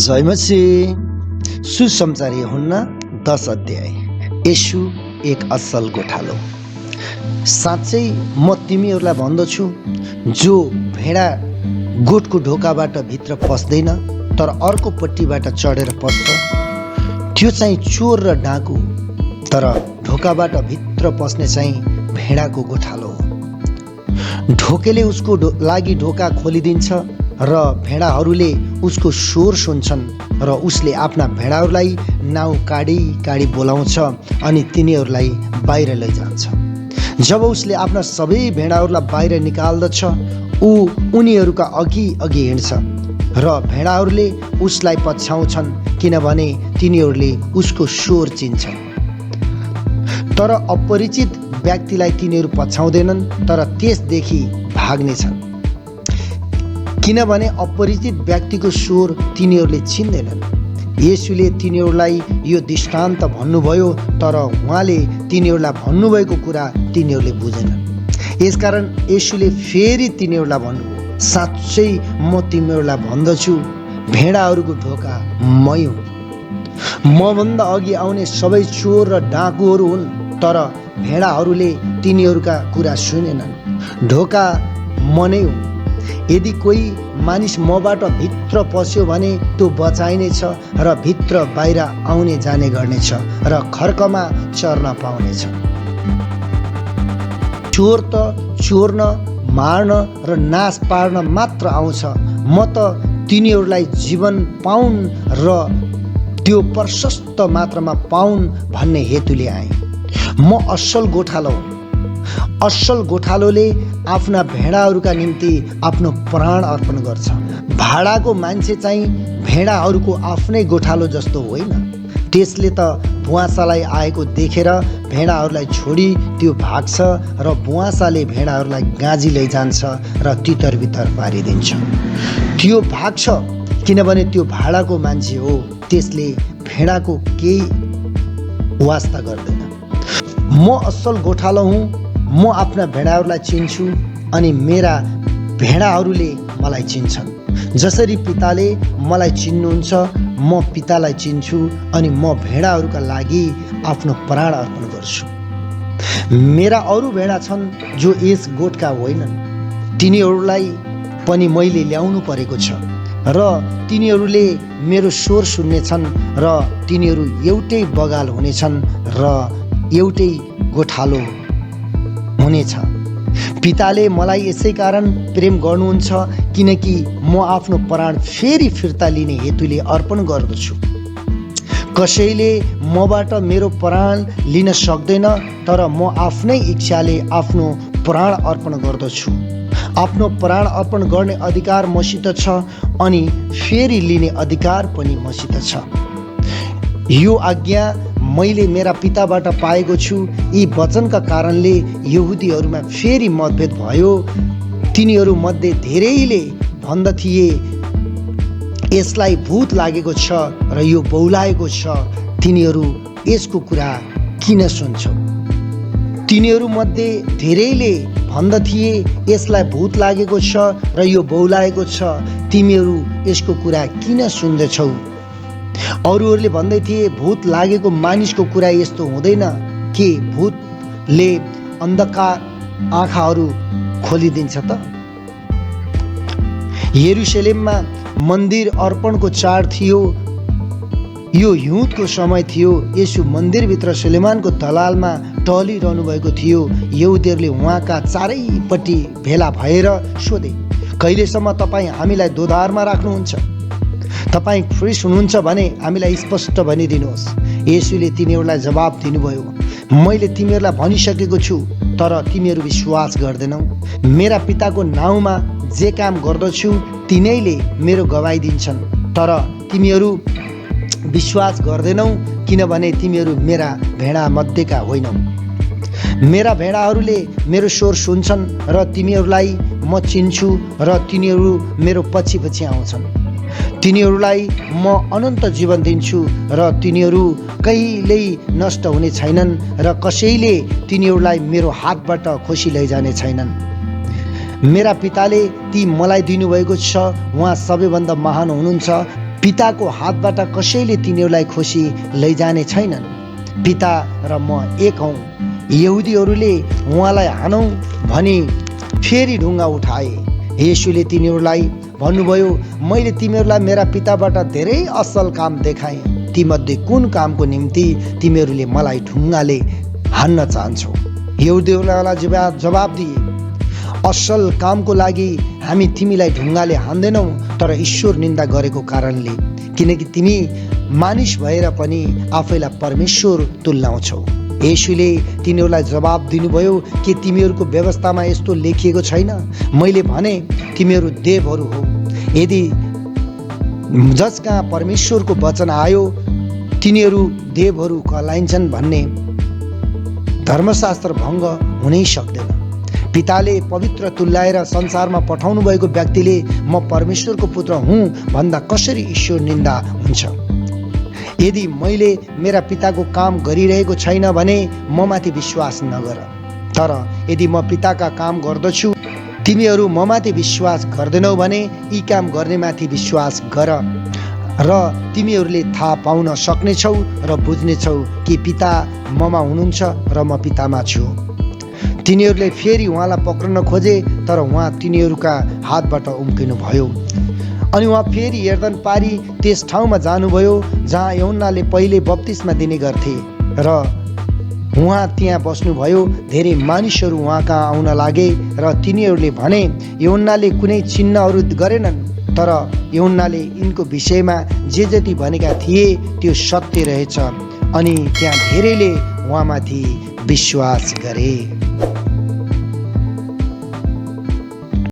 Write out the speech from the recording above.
जय मसीह। सुसमाचार यूहन्ना 10 अध्याय। येशू एक असल गोठालो। साँच्चै म तिमीहरूलाई भन्दछु, जो भेडा गोठको ढोकाबाट भित्र पस्दैन तर अर्कोपट्टिबाट चढेर पस्छ, त्यो चाहिँ चोर र डाँकु, तर ढोकाबाट भित्र पस्ने चाहिँ भेडाको गोठालो हो। ढोकेले उसको लागि ढोका खोलिदिन्छ र भेडाहरूले उसको स्वर सुन्छन् र उसले आफ्ना भेडाहरूलाई नाउँ काडी काडी बोलाउँछ अनि तिनीहरूलाई बाहिर लैजान्छ। जब उसले आफ्ना सबै भेडाहरूलाई बाहिर निकाल्दछ, ऊ उनीहरूका अघि अघि हिँड्छ र भेडाहरूले उसलाई पछ्याउँछन्, किनभने तिनीहरूले उसको स्वर चिन्छन्। तर अपरिचित व्यक्तिलाई तिनीहरू पछ्याउँदैनन्, तर त्यसदेखि भाग्नेछन्, किनभने अपरिचित व्यक्तिको स्वर तिनीहरूले चिन्दैनन्। येशूले तिनीहरूलाई यो दृष्टान्त भन्नुभयो, तर उहाँले तिनीहरूलाई भन्नुभएको कुरा तिनीहरूले बुझेनन्। यसकारण येशूले फेरि तिनीहरूलाई भन्नुभयो, साँच्चै म तिमीहरूलाई भन्दछु, भेडाहरूको ढोका मै हुँ। मभन्दा अघि आउने सबै चोर र डाँकुहरू हुन्, तर भेडाहरूले तिनीहरूका कुरा सुनेनन्। ढोका म नै हुँ। यदि कोही मानिस मबाट भित्र पस्यो भने त्यो बचाइनेछ र भित्र बाहिर आउने जाने गर्नेछ र खर्कमा चर्न पाउनेछ। चोर त चोर्न, मार्न र नाश पार्न मात्र आउँछ। म त तिनीहरूलाई जीवन पाउन् र त्यो प्रशस्त मात्रामा पाउन् भन्ने हेतुले आएँ। म असल गोठालो हुँ। असल गोठालोले आफ्ना भेडाहरूका निम्ति आफ्नो प्राण अर्पण गर्छ। भाडाको मान्छे चाहिँ भेडाहरूको आफ्नै गोठालो जस्तो होइन। त्यसले त बुवासालाई आएको देखेर भेडाहरूलाई छोडी त्यो भाग्छ र बुवासाले भेडाहरूलाई गाँजी लैजान्छ र तितर बितर पारिदिन्छ। त्यो भाग्छ किनभने त्यो भाडाको मान्छे हो, त्यसले भेडाको केही वास्ता गर्दैन। म असल गोठालो हुँ। म आफ्ना भेडाहरूलाई चिन्छु अनि मेरा भेडाहरूले मलाई चिन्छन्। जसरी पिताले मलाई चिन्नुहुन्छ, म पितालाई चिन्छु अनि म भेडाहरूका लागि आफ्नो प्राण अर्पण गर्छु। मेरा अरू भेडा छन् जो यस गोठका होइनन्। तिनीहरूलाई पनि मैले ल्याउनु परेको छ र तिनीहरूले मेरो स्वर सुन्नेछन् र तिनीहरू एउटै बगाल हुनेछन् र एउटै गोठालो हुनेछ। पिताले मलाई यसै कारण प्रेम गर्नुहुन्छ, किनकि म आफ्नो प्राण फेरि फिर्ता लिने हेतुले अर्पण गर्दछु। कसैले मबाट मेरो प्राण लिन सक्दैन, तर म आफ्नै इच्छाले आफ्नो प्राण अर्पण गर्दछु। आफ्नो प्राण अर्पण गर्ने अधिकार मसित छ अनि फेरि लिने अधिकार पनि मसित छ। यो आज्ञा मैले मेरा पिताबाट पाएको छु। यी वचनका कारणले यहुदीहरूमा फेरि मतभेद भयो। तिनीहरू मध्ये धेरैले भन्दथिए, यसलाई भूत लागेको छ र यो बौलाएको छ, तिनीहरू यसको कुरा किन सुन्छौ? तिनीहरू मध्ये धेरैले भन्दथिए, यसलाई भूत लागेको छ र यो बौलाएको छ, तिमीहरू यसको कुरा किन सुन्दैछौ? अरूहरूले भन्दै थिए, भूत लागेको मानिसको कुरा यस्तो हुँदैन कि भूतले अन्धकार आँखाहरू खोलिदिन्छ त? यरुशलेममा मन्दिर अर्पणको चाड थियो। यो हिउँदको समय थियो। येशू मन्दिरभित्र सुलेमानको दलालमा टहलिरहनु भएको थियो। यहुदीहरूले उहाँका चारैपट्टि भेला भएर सोधे, कहिलेसम्म तपाईँ हामीलाई दोधारमा राख्नुहुन्छ? तपाईँ ख्रिस्ट हुनुहुन्छ भने हामीलाई स्पष्ट भनिदिनुहोस्। येशूले तिनीहरूलाई जवाब दिनुभयो, मैले तिमीहरूलाई भनिसकेको छु, तर तिमीहरू विश्वास गर्दैनौ। मेरा पिताको नाउँमा जे काम गर्दछु तिनीहरूले मेरो गवाई दिन्छन्, तर तिमीहरू विश्वास गर्दैनौ, किनभने तिमीहरू मेरा भेडा मध्येका होइनौ। मेरा भेडाहरूले मेरो स्वर सुन्छन् र तिनीहरूलाई म चिन्छु र तिनीहरू मेरो पछि पछि आउँछन्। तिनीहरूलाई म अनन्त जीवन दिन्छु र तिनीहरू कहिल्यै नष्ट हुने छैनन् र कसैले तिनीहरूलाई मेरो हातबाट खोसी लैजाने छैनन्। मेरा पिताले ती मलाई दिनुभएको छ। उहाँ सबैभन्दा महान हुनुहुन्छ पिताको हातबाट कसैले तिनीहरूलाई खोसी लैजाने छैनन्। पिता र म एक हौँ। यहुदीहरूले उहाँलाई हानौँ भनी फेरि ढुङ्गा उठाए। येशूले तिनीहरूलाई भन्नुभयो, मैले तिमीहरूलाई मेरा पिताबाट धेरै असल काम देखाएँ। तीमध्ये कुन कामको निम्ति तिमीहरूले मलाई ढुङ्गाले हान्न चाहन्छौ? यहुदीहरूलाई जवाब दिए, असल कामको लागि हामी तिमीलाई ढुङ्गाले हान्दैनौँ, तर ईश्वर निन्दा गरेको कारणले, किनकि तिमी मानिस भएर पनि आफैलाई परमेश्वर तुल्याउँछौ। येशूले तिनीहरूलाई जवाब दिनुभयो, के तिमीहरूको व्यवस्थामा यस्तो लेखिएको छैन? मैले भने तिमीहरू देवहरू हो। यदि जसकहाँ परमेश्वरको वचन आयो तिनीहरू देवहरू कहलाइन्छन् भन्ने धर्मशास्त्र भङ्ग हुनै सक्दैन। पिताले पवित्र तुल्याएर संसारमा पठाउनु भएको व्यक्तिले म परमेश्वरको पुत्र हुँ भन्दा कसरी ईश्वर निन्दा हुन्छ? यदि मैले मेरा पिताको काम गरिरहेको छैन भने म माथि विश्वास नगर। तर यदि म पिताका काम गर्दछु तिमीहरू म माथि विश्वास गर्दैनौ भने यी काम गर्नेमाथि विश्वास गर र तिमीहरूले थाहा पाउन सक्नेछौ र बुझ्नेछौ कि पिता ममा हुनुहुन्छ र म पितामा छु। तिनीहरूले फेरि उहाँलाई पक्रन खोजे, तर उहाँ तिनीहरूका हातबाट उम्किनु भयो। अनि उहाँ फेरि यर्दन पारी त्यस ठाउँमा जानुभयो जहाँ यूहन्नाले पहिले बप्तिस्मा दिने गर्थे र उहाँ त्यहाँ बस्नुभयो। धेरै मानिसहरू उहाँ कहाँ आउन लागे र तिनीहरूले भने, यूहन्नाले कुनै चिन्हहरू गरेनन्, तर यूहन्नाले यिनको विषयमा जे जति भनेका थिए त्यो सत्य रहेछ। अनि त्यहाँ धेरैले उहाँमाथि विश्वास गरे।